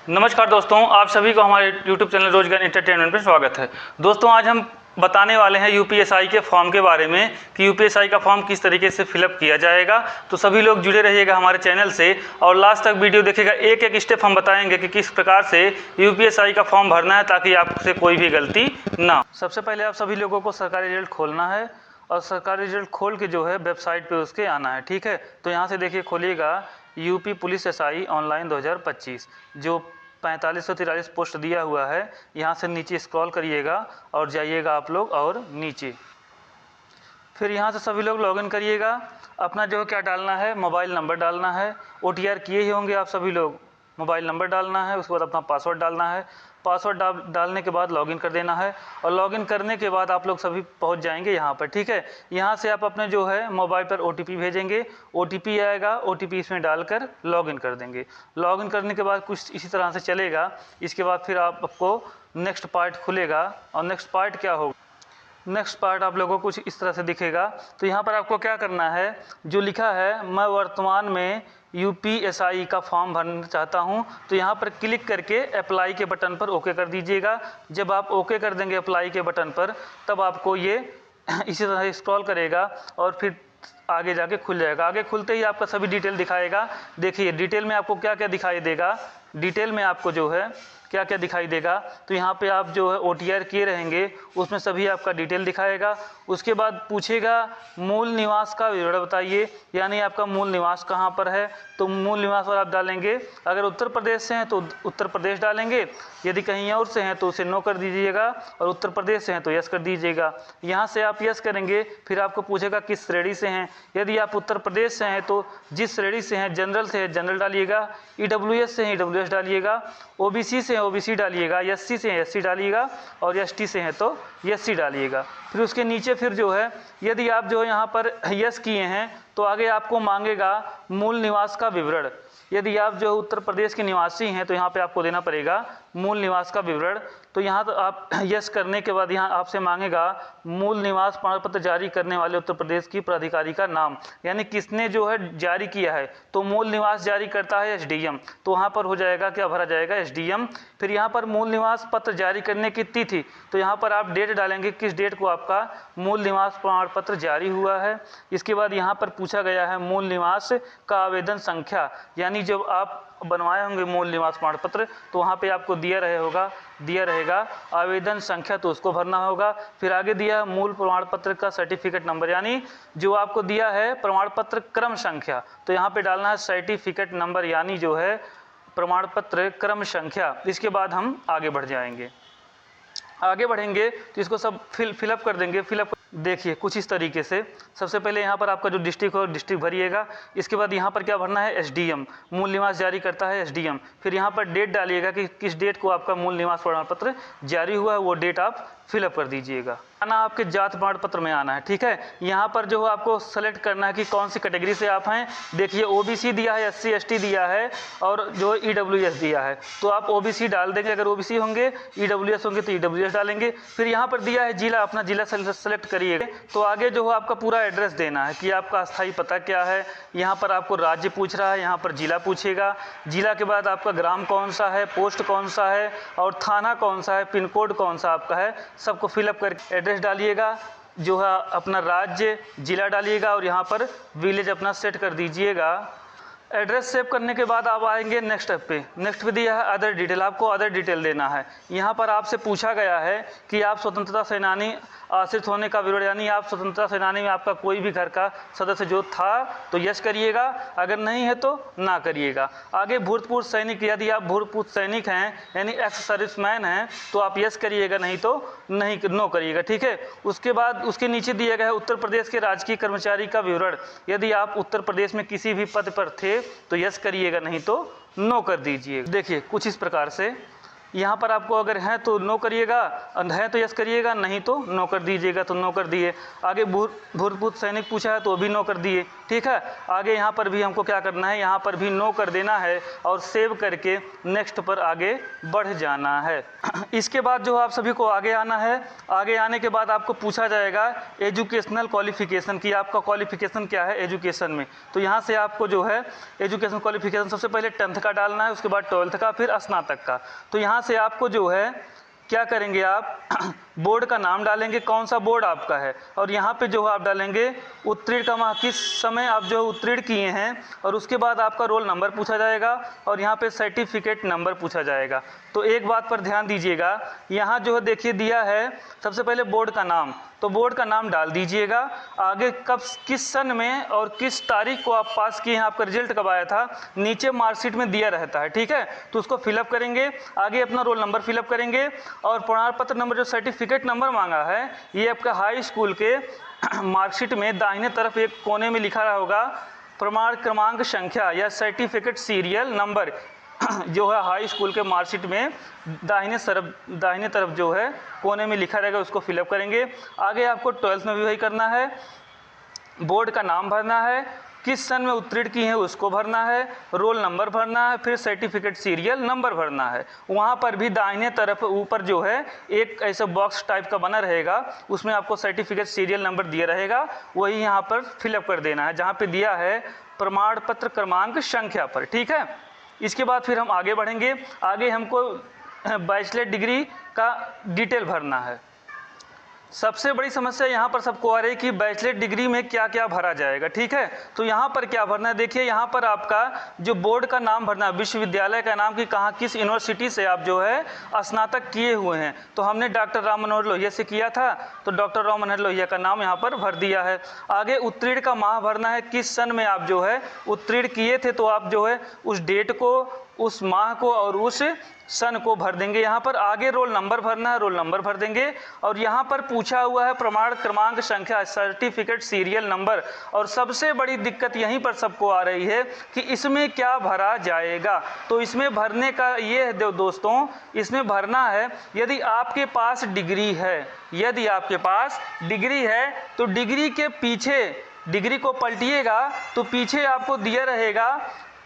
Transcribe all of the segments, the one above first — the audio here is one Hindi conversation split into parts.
नमस्कार दोस्तों, आप सभी को हमारे YouTube चैनल रोजगार एंटरटेनमेंट में स्वागत है। दोस्तों, आज हम बताने वाले हैं यूपीएसआई के फॉर्म के बारे में कि यूपीएसआई का फॉर्म किस तरीके से फिलअप किया जाएगा। तो सभी लोग जुड़े रहिएगा हमारे चैनल से और लास्ट तक वीडियो देखिएगा। एक एक स्टेप हम बताएंगे कि किस प्रकार से यूपीएसआई का फॉर्म भरना है ताकि आपसे कोई भी गलती ना। सबसे पहले आप सभी लोगों को सरकारी रिजल्ट खोलना है और सरकारी रिजल्ट खोल के जो है वेबसाइट पे उसके आना है, ठीक है। तो यहाँ से देखिए खोलिएगा यूपी पुलिस एसआई ऑनलाइन 2025 जो 4543 पोस्ट दिया हुआ है। यहाँ से नीचे स्क्रॉल करिएगा और जाइएगा आप लोग और नीचे फिर यहाँ से सभी लोग लॉगिन करिएगा। अपना जो है क्या डालना है, मोबाइल नंबर डालना है। ओटीआर किए ही होंगे आप सभी लोग। मोबाइल नंबर डालना है, उसके बाद अपना पासवर्ड डालना है। पासवर्ड डालने के बाद लॉगिन कर देना है और लॉगिन करने के बाद आप लोग सभी पहुंच जाएंगे यहाँ पर, ठीक है। यहाँ से आप अपने जो है मोबाइल पर ओटीपी भेजेंगे। ओटीपी आएगा, ओटीपी इसमें डालकर लॉगिन कर देंगे। लॉगिन करने के बाद कुछ इसी तरह से चलेगा। इसके बाद फिर आपको नेक्स्ट पार्ट खुलेगा और नेक्स्ट पार्ट क्या होगा, नेक्स्ट पार्ट आप लोगों को कुछ इस तरह से दिखेगा। तो यहाँ पर आपको क्या करना है, जो लिखा है मैं वर्तमान में यूपीएसआई का फॉर्म भरना चाहता हूँ, तो यहाँ पर क्लिक करके अप्लाई के बटन पर ओके कर दीजिएगा। जब आप ओके कर देंगे अप्लाई के बटन पर, तब आपको ये इसी तरह स्क्रॉल करेगा और फिर आगे जाके खुल जाएगा। आगे खुलते ही आपका सभी डिटेल दिखाएगा। देखिए डिटेल में आपको क्या क्या दिखाई देगा, डिटेल में आपको जो है क्या क्या दिखाई देगा। तो यहाँ पे आप जो है ओटीआर किए रहेंगे उसमें सभी आपका डिटेल दिखाएगा। उसके बाद पूछेगा मूल निवास का विवरण बताइए, यानी आपका मूल निवास कहाँ पर है। तो मूल निवास पर आप डालेंगे, अगर उत्तर प्रदेश से हैं तो उत्तर प्रदेश डालेंगे, यदि कहीं और से हैं तो उसे नो कर दीजिएगा और उत्तर प्रदेश से हैं तो यस कर दीजिएगा। यहाँ से आप यस करेंगे, फिर आपको पूछेगा किस श्रेणी से हैं। यदि आप उत्तर प्रदेश से हैं तो जिस श्रेणी से हैं, जनरल से है जनरल डालिएगा, ईडब्ल्यूएस से हैं ईडब्ल्यूएस डालिएगा, ओबीसी से हैं ओबीसी डालिएगा, एससी से हैं एससी डालिएगा और एसटी से हैं तो एससी डालिएगा। फिर उसके नीचे फिर जो है यदि आप जो है यहाँ पर यस किए हैं तो आगे आपको मांगेगा मूल निवास का विवरण। यदि आप जो उत्तर प्रदेश के निवासी हैं तो यहाँ पे आपको देना पड़ेगा मूल निवास का विवरण। तो यहाँ तो आप यस करने के बाद यहाँ आपसे मांगेगा मूल निवास प्रमाण पत्र जारी करने वाले उत्तर प्रदेश की प्राधिकारी का नाम, यानी किसने जो है जारी किया है। तो मूल निवास जारी करता है एसडीएम, तो वहाँ पर हो जाएगा क्या, भरा जाएगा एसडीएम। फिर यहाँ पर मूल निवास पत्र जारी करने की तिथि, तो यहाँ पर आप डेट डालेंगे किस डेट को आपका मूल निवास प्रमाण पत्र जारी हुआ है। इसके बाद यहाँ पर पूछा गया है मूल निवास का आवेदन संख्या, यानी जब आप बनवाए होंगे मूल निवास प्रमाण पत्र तो वहाँ पे आपको दिया रहेगा आवेदन संख्या, तो उसको भरना होगा। फिर आगे दिया मूल प्रमाण पत्र का सर्टिफिकेट नंबर, यानी जो आपको दिया है प्रमाण पत्र क्रम संख्या, तो यहाँ पे डालना है सर्टिफिकेट नंबर, यानी जो है प्रमाण पत्र क्रम संख्या। इसके बाद हम आगे बढ़ेंगे तो इसको सब फिलअप कर देंगे। देखिए कुछ इस तरीके से सबसे पहले यहाँ पर आपका जो डिस्ट्रिक्ट हो डिस्ट्रिक्ट भरिएगा। इसके बाद यहाँ पर क्या भरना है, एसडीएम, मूल निवास जारी करता है एसडीएम। फिर यहाँ पर डेट डालिएगा कि किस डेट को आपका मूल निवास प्रमाण पत्र जारी हुआ है, वो डेट आप फिलअप कर दीजिएगा। आना आपके जात प्रमाण पत्र में आना है, ठीक है। यहाँ पर जो आपको सेलेक्ट करना है कि कौन सी कैटेगरी से आप हैं। देखिए ओबीसी दिया है, एससी एसटी दिया है और जो ईडब्ल्यूएस दिया है, तो आप ओबीसी डाल देंगे अगर ओबीसी होंगे, ईडब्ल्यूएस होंगे तो ईडब्ल्यूएस डालेंगे। फिर यहाँ पर दिया है जिला, अपना जिला सेलेक्ट करिएगा। तो आगे जो है आपका पूरा एड्रेस देना है कि आपका अस्थायी पता क्या है। यहाँ पर आपको राज्य पूछ रहा है, यहाँ पर जिला पूछेगा। जिला के बाद आपका ग्राम कौन सा है, पोस्ट कौन सा है और थाना कौन सा है, पिन कोड कौन सा आपका है, सबको फिलअप करके एड्रेस डालिएगा। जो है अपना राज्य जिला डालिएगा और यहाँ पर विलेज अपना सेट कर दीजिएगा। एड्रेस सेव करने के बाद आप आएंगे नेक्स्ट पे। नेक्स्ट पे दिया है अदर डिटेल, आपको अदर डिटेल देना है। यहाँ पर आपसे पूछा गया है कि आप स्वतंत्रता सेनानी आश्रित होने का विवरण, यानी आप स्वतंत्रता सेनानी में आपका कोई भी घर का सदस्य जो था तो यस करिएगा, अगर नहीं है तो ना करिएगा। आगे भूतपूर्व सैनिक, यदि आप भूतपूर्व सैनिक हैं यानी एक्स सर्विसमैन हैं तो आप यस करिएगा, नहीं तो नहीं नो करिएगा, ठीक है। उसके बाद उसके नीचे दिया गया है उत्तर प्रदेश के राजकीय कर्मचारी का विवरण। यदि आप उत्तर प्रदेश में किसी भी पद पर थे तो यस करिएगा, नहीं तो नो कर दीजिए। देखिए कुछ इस प्रकार से यहाँ पर आपको अगर है तो नो करिएगा, है तो यस करिएगा, नहीं तो नो कर दीजिएगा। तो नो कर दिए। आगे भूतपूर्व सैनिक पूछा है तो भी नो कर दिए। ठीक है, आगे यहाँ पर भी हमको क्या करना है, यहाँ पर भी नो कर देना है और सेव करके नेक्स्ट पर आगे बढ़ जाना है। इसके बाद जो आप सभी को आगे आना है। आगे आने के बाद आपको पूछा जाएगा एजुकेशनल क्वालिफिकेशन की, आपका क्वालिफिकेशन क्या है एजुकेशन में। तो यहाँ से आपको जो है एजुकेशन क्वालिफिकेशन सबसे पहले 10th का डालना है, उसके बाद 12th का, फिर स्नातक का। तो यहाँ से आपको जो है क्या करेंगे, आप बोर्ड का नाम डालेंगे, कौन सा बोर्ड आपका है, और यहाँ पे जो आप डालेंगे उत्तीर्ण का माह, किस समय आप जो उत्तीर्ण किए हैं, और उसके बाद आपका रोल नंबर पूछा जाएगा और यहाँ पे सर्टिफिकेट नंबर पूछा जाएगा। तो एक बात पर ध्यान दीजिएगा, यहाँ जो है देखिए दिया है सबसे पहले बोर्ड का नाम, तो बोर्ड का नाम डाल दीजिएगा। आगे कब, किस सन में और किस तारीख को आप पास किए हैं, आपका रिजल्ट कब आया था, नीचे मार्कशीट में दिया रहता है। ठीक है, तो उसको फिलअप करेंगे। आगे अपना रोल नंबर फिलअप करेंगे और प्रमाण पत्र नंबर, जो सर्टिफिकेट नंबर मांगा है, ये आपका हाई स्कूल के मार्कशीट में दाहिने तरफ एक कोने में लिखा रहा होगा प्रमाण क्रमांक संख्या या सर्टिफिकेट सीरियल नंबर, जो है हाई स्कूल के मार्कशीट में दाहिने तरफ जो है कोने में लिखा रहेगा, उसको फिलअप करेंगे। आगे आपको 12th में भी वही करना है, बोर्ड का नाम भरना है, किस सन में उत्तीर्ण की है उसको भरना है, रोल नंबर भरना है, फिर सर्टिफिकेट सीरियल नंबर भरना है। वहाँ पर भी दाहिने तरफ ऊपर जो है एक ऐसा बॉक्स टाइप का बना रहेगा, उसमें आपको सर्टिफिकेट सीरियल नंबर दिया रहेगा, वही यहाँ पर फिलअप कर देना है जहाँ पे दिया है प्रमाण पत्र क्रमांक संख्या पर। ठीक है, इसके बाद फिर हम आगे बढ़ेंगे। आगे हमको बैचलर डिग्री का डिटेल भरना है। सबसे बड़ी समस्या यहाँ पर सबको आ रही है कि बैचलर डिग्री में क्या क्या भरा जाएगा। ठीक है, तो यहाँ पर क्या भरना है, देखिए यहाँ पर आपका जो बोर्ड का नाम भरना है, विश्वविद्यालय का नाम कि कहाँ किस यूनिवर्सिटी से आप जो है स्नातक किए हुए हैं। तो हमने डॉक्टर राम मनोहर लोहिया से किया था, तो डॉक्टर राम मनोहर लोहिया का नाम यहाँ पर भर दिया है। आगे उत्तीर्ण का माह भरना है, किस सन में आप जो है उत्तीर्ण किए थे, तो आप जो है उस डेट को, उस माह को और उस सन को भर देंगे। यहाँ पर आगे रोल नंबर भरना है, रोल नंबर भर देंगे। और यहाँ पर पूछा हुआ है प्रमाण क्रमांक संख्या, सर्टिफिकेट सीरियल नंबर। और सबसे बड़ी दिक्कत यहीं पर सबको आ रही है कि इसमें क्या भरा जाएगा। तो इसमें भरने का ये है दोस्तों, इसमें भरना है यदि आपके पास डिग्री है, यदि आपके पास डिग्री है तो डिग्री के पीछे, डिग्री को पलटिएगा तो पीछे आपको दिया रहेगा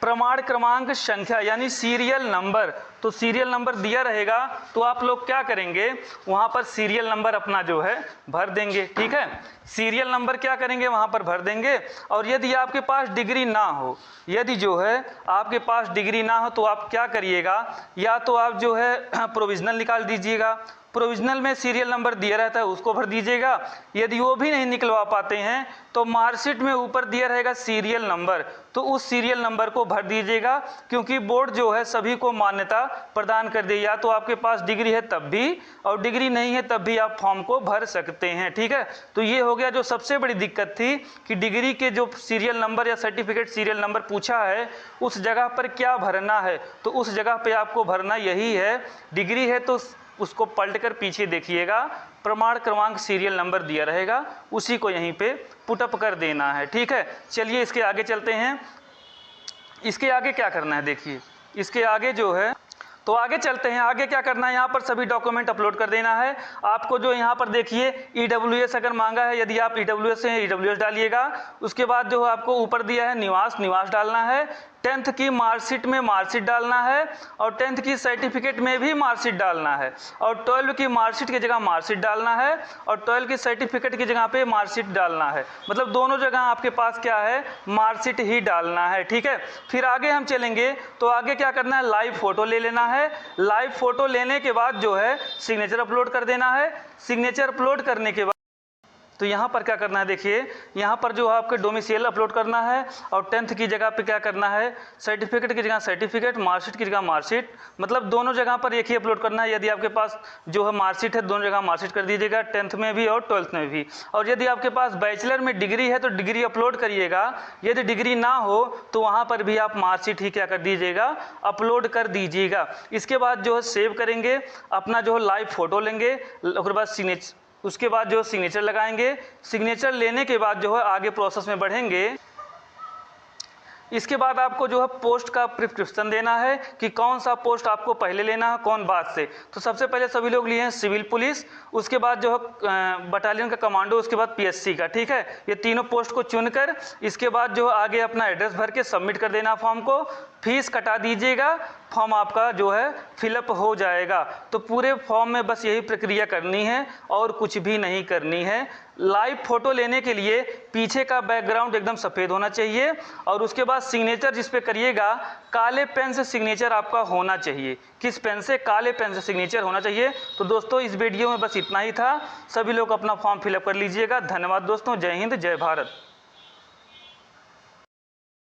प्रमाण क्रमांक संख्या यानी सीरियल नंबर। तो सीरियल नंबर दिया रहेगा तो आप लोग क्या करेंगे, वहाँ पर सीरियल नंबर अपना जो है भर देंगे। ठीक है, सीरियल नंबर क्या करेंगे वहाँ पर भर देंगे। और यदि आपके पास डिग्री ना हो, यदि जो है आपके पास डिग्री ना हो तो आप क्या करिएगा, या तो आप जो है प्रोविजनल निकाल दीजिएगा, प्रोविजनल में सीरियल नंबर दिया रहता है उसको भर दीजिएगा। यदि वो भी नहीं निकलवा पाते हैं तो मार्कशीट में ऊपर दिया रहेगा सीरियल नंबर, तो उस सीरियल नंबर को भर दीजिएगा, क्योंकि बोर्ड जो है सभी को मान्यता प्रदान कर दे। या तो आपके पास डिग्री है तब भी, और डिग्री नहीं है तब भी आप फॉर्म को भर सकते हैं। ठीक है, तो ये हो गया जो सबसे बड़ी दिक्कत थी कि डिग्री के जो सीरियल नंबर या सर्टिफिकेट सीरियल नंबर पूछा है उस जगह पर क्या भरना है। तो उस जगह पर आपको भरना यही है, डिग्री है तो उसको पलट कर पीछे देखिएगा, प्रमाण क्रमांक सीरियल नंबर दिया रहेगा, उसी को यहीं पे पुटअप कर देना है। ठीक है, चलिए इसके आगे चलते हैं। इसके आगे क्या करना है, देखिए इसके आगे जो है, तो आगे चलते हैं। आगे क्या करना है, यहाँ पर सभी डॉक्यूमेंट अपलोड कर देना है आपको। जो यहाँ पर देखिए EWS अगर मांगा है, यदि आप EWS से हैं EWS डालिएगा। उसके बाद जो आपको ऊपर दिया है निवास डालना है। 10th की मार्कशीट में मार्कशीट डालना है, और 10th की सर्टिफिकेट में भी मार्कशीट डालना है, और 12 की मार्कशीट की जगह मार्कशीट डालना है, और 12 की सर्टिफिकेट की जगह पे मार्कशीट डालना है। मतलब दोनों जगह आपके पास क्या है, मार्कशीट ही डालना है। ठीक है, फिर आगे हम चलेंगे तो आगे क्या करना है, लाइव फोटो ले लेना है। लाइव फोटो लेने के बाद जो है सिग्नेचर अपलोड कर देना है। सिग्नेचर अपलोड करने के बाद तो यहाँ पर क्या करना है, देखिए यहाँ पर जो आपके डोमिसाइल अपलोड करना है, और 10th की जगह पे क्या करना है, सर्टिफिकेट की जगह सर्टिफिकेट, मार्कशीट की जगह मार्कशीट, मतलब दोनों जगह पर एक ही अपलोड करना है। यदि आपके पास जो है मार्कशीट है, दोनों जगह मार्कशीट कर दीजिएगा, 10th में भी और 12th में भी। और यदि आपके पास बैचलर में डिग्री है तो डिग्री अपलोड करिएगा। यदि डिग्री ना हो तो वहाँ पर भी आप मार्कशीट ही क्या कर दीजिएगा, अपलोड कर दीजिएगा। इसके बाद जो है सेव करेंगे, अपना जो है लाइव फोटो लेंगे, उसके बाद उसके बाद जो सिग्नेचर लगाएंगे। सिग्नेचर लेने के बाद जो है आगे प्रोसेस में बढ़ेंगे। इसके बाद आपको जो है पोस्ट का प्रिस्क्रिप्शन देना है कि कौन सा पोस्ट आपको पहले लेना है, कौन बाद से। तो सबसे पहले सभी लोग लिए हैं सिविल पुलिस, उसके बाद जो है बटालियन का कमांडो, उसके बाद पीएससी का। ठीक है, ये तीनों पोस्ट को चुनकर इसके बाद जो आगे अपना एड्रेस भर के सबमिट कर देना फॉर्म को, फीस कटा दीजिएगा, फॉर्म आपका जो है फिलअप हो जाएगा। तो पूरे फॉर्म में बस यही प्रक्रिया करनी है और कुछ भी नहीं करनी है। लाइव फोटो लेने के लिए पीछे का बैकग्राउंड एकदम सफ़ेद होना चाहिए और उसके बाद सिग्नेचर जिस पे करिएगा काले पेन से सिग्नेचर आपका होना चाहिए। किस पेन से? काले पेन से सिग्नेचर होना चाहिए। तो दोस्तों इस वीडियो में बस इतना ही था। सभी लोग अपना फॉर्म फिलअप कर लीजिएगा। धन्यवाद दोस्तों। जय हिंद, जय भारत।